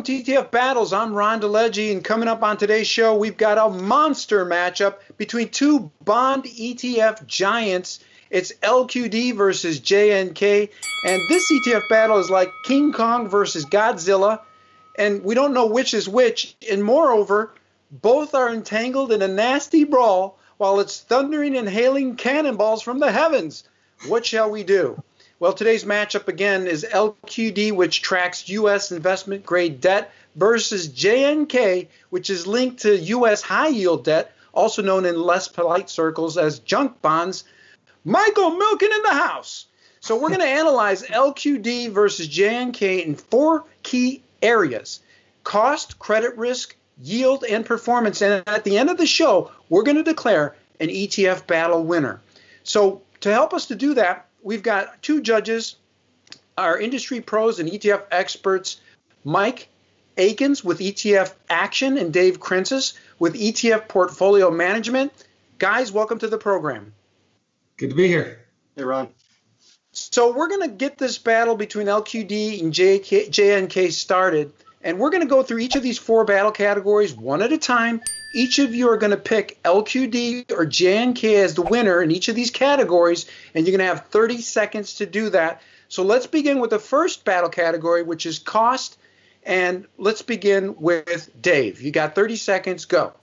to ETF Battles. I'm Ron DeLegge, and coming up on today's show, we've got a monster matchup between two bond ETF giants. It's LQD versus JNK, and this ETF battle is like King Kong versus Godzilla, and we don't know which is which, and moreover, both are entangled in a nasty brawl while it's thundering and hailing cannonballs from the heavens. What shall we do? Well, today's matchup again is LQD, which tracks U.S. investment-grade debt, versus JNK, which is linked to U.S. high-yield debt, also known in less polite circles as junk bonds. Michael Milken in the house. So we're going to analyze LQD versus JNK in four key areas: cost, credit risk, yield, and performance. And at the end of the show, we're going to declare an ETF battle winner. So to help us to do that, we've got two judges, our industry pros and ETF experts, Mike Akins with ETF Action and Dave Kreinces with ETF Portfolio Management. Guys, welcome to the program. Good to be here. Hey, Ron. So we're going to get this battle between LQD and JNK started, and we're going to go through each of these four battle categories one at a time. Each of you are going to pick LQD or JNK as the winner in each of these categories, and you're going to have 30 seconds to do that. So let's begin with the first battle category, which is cost, and let's begin with Dave. You got 30 seconds. Go.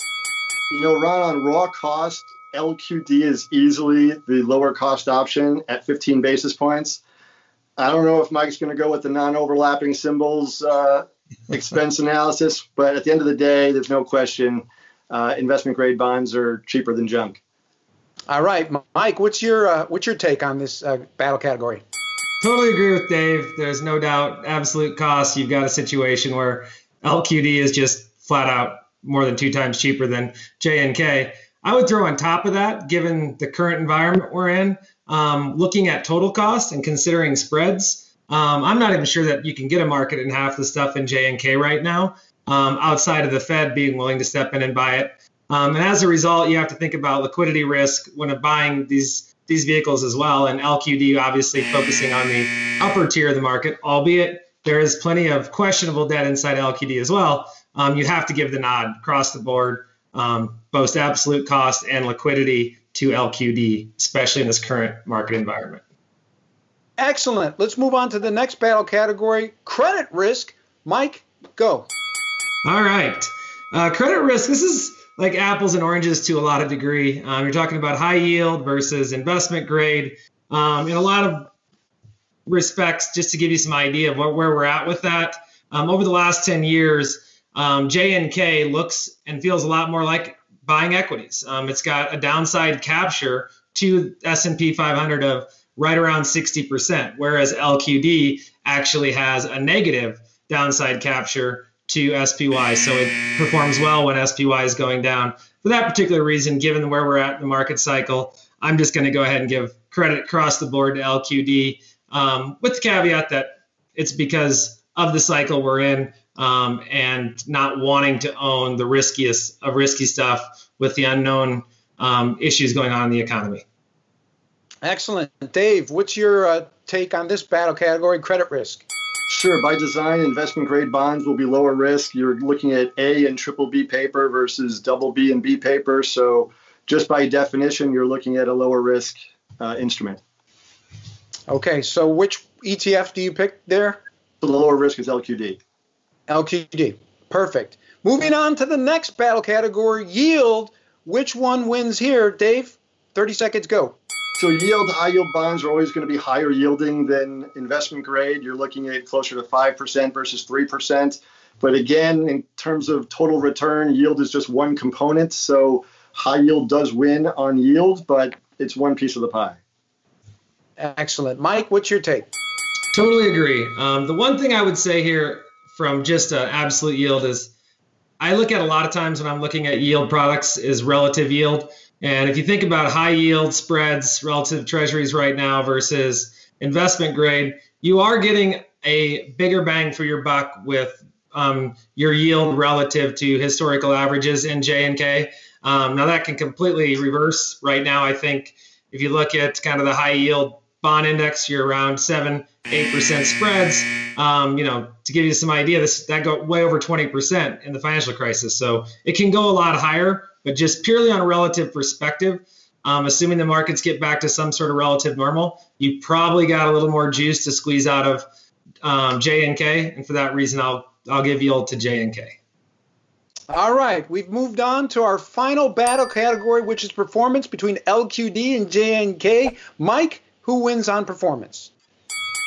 You know, Ron, on raw cost, LQD is easily the lower cost option at 15 basis points. I don't know if Mike's going to go with the non-overlapping symbols expense analysis, but at the end of the day, there's no question investment grade bonds are cheaper than junk. All right, Mike, what's your take on this battle category? Totally agree with Dave. There's no doubt absolute cost. You've got a situation where LQD is just flat out more than 2 times cheaper than JNK. I would throw on top of that, given the current environment we're in, looking at total cost and considering spreads. I'm not even sure that you can get a market in half the stuff in JNK right now, outside of the Fed being willing to step in and buy it. And as a result, you have to think about liquidity risk when buying these vehicles as well. And LQD obviously focusing on the upper tier of the market, albeit there is plenty of questionable debt inside LQD as well. You have to give the nod across the board, both absolute cost and liquidity to LQD, especially in this current market environment. Excellent. Let's move on to the next battle category, credit risk. Mike, go. All right. Credit risk, this is like apples and oranges to a lot of degree. You're talking about high yield versus investment grade. In a lot of respects, just to give you some idea of where we're at with that, over the last 10 years, JNK looks and feels a lot more like buying equities. It's got a downside capture to S&P 500 of right around 60%, whereas LQD actually has a negative downside capture to SPY. So it performs well when SPY is going down. For that particular reason, given where we're at in the market cycle, I'm just going to go ahead and give credit across the board to LQD, with the caveat that it's because of the cycle we're in, and not wanting to own the riskiest of risky stuff with the unknown issues going on in the economy. Excellent. Dave, what's your take on this battle category, credit risk? Sure. By design, investment grade bonds will be lower risk. You're looking at A and triple B paper versus double B and B paper. So just by definition, you're looking at a lower risk instrument. Okay. So which ETF do you pick there? The lower risk is LQD. LQD. Perfect. Moving on to the next battle category, yield. Which one wins here? Dave, 30 seconds, go. So high yield bonds are always going to be higher yielding than investment grade. You're looking at closer to 5% versus 3%. But again, in terms of total return, yield is just one component. So high yield does win on yield, but it's one piece of the pie. Excellent. Mike, what's your take? Totally agree. The one thing I would say here from just an absolute yield is I look at a lot of times when I'm looking at yield products is relative yield. And if you think about high yield spreads relative to treasuries right now versus investment grade, you are getting a bigger bang for your buck with your yield relative to historical averages in JNK. Now that can completely reverse right now. I think if you look at kind of the high yield bond index, you're around 7-8% spreads. To give you some idea, that got way over 20% in the financial crisis. So it can go a lot higher, but just purely on a relative perspective, assuming the markets get back to some sort of relative normal, you probably got a little more juice to squeeze out of JNK, and for that reason, I'll give yield to JNK. All right, we've moved on to our final battle category, which is performance between LQD and JNK. Mike, who wins on performance?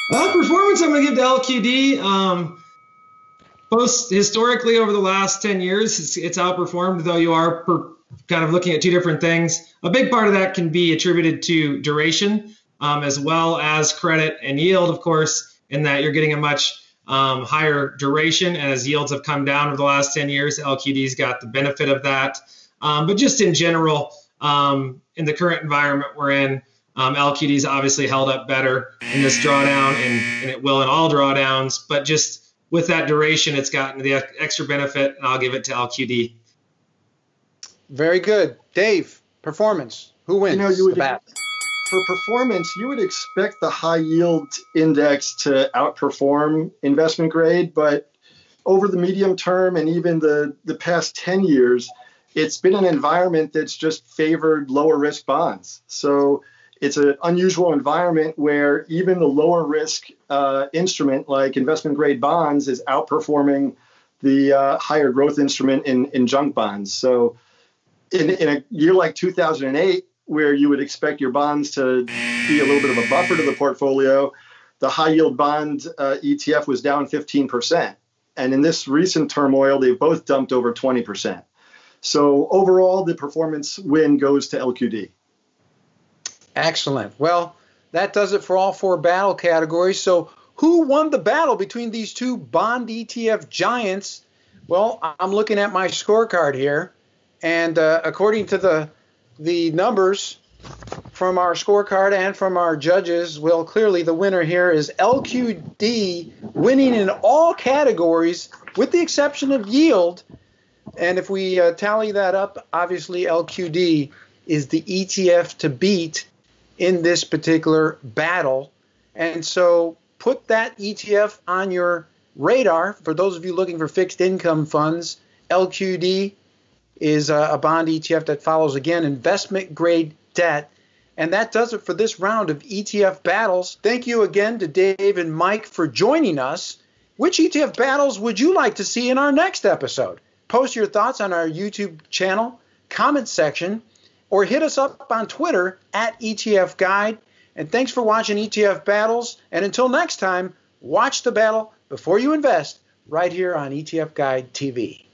Performance, I'm going to give to LQD. Both historically over the last 10 years, it's outperformed, though you are kind of looking at two different things. A big part of that can be attributed to duration, as well as credit and yield, of course, in that you're getting a much higher duration. And as yields have come down over the last 10 years, LQD's got the benefit of that. But just in general, in the current environment we're in, LQD's obviously held up better in this drawdown, and it will in all drawdowns. But just with that duration, it's gotten the extra benefit, and I'll give it to LQD. Very good. Dave, performance. Who wins the battle? For performance, you would expect the high yield index to outperform investment grade, but over the medium term and even the past 10 years, it's been an environment that's just favored lower risk bonds. So it's an unusual environment where even the lower risk instrument like investment grade bonds is outperforming the higher growth instrument in junk bonds. So in a year like 2008, where you would expect your bonds to be a little bit of a buffer to the portfolio, the high yield bond ETF was down 15%. And in this recent turmoil, they've both dumped over 20%. So overall, the performance win goes to LQD. Excellent. Well, that does it for all four battle categories. So who won the battle between these two bond ETF giants? Well, I'm looking at my scorecard here. And according to the numbers from our scorecard and from our judges, well, clearly the winner here is LQD, winning in all categories with the exception of yield. And if we tally that up, obviously LQD is the ETF to beat in this particular battle. And so put that ETF on your radar. For those of you looking for fixed income funds, LQD is a bond ETF that follows, again, investment grade debt. And that does it for this round of ETF battles. Thank you again to Dave and Mike for joining us. Which ETF battles would you like to see in our next episode? Post your thoughts on our YouTube channel, comment section, or hit us up on Twitter at ETF Guide. And thanks for watching ETF Battles. And until next time, watch the battle before you invest right here on ETF Guide TV.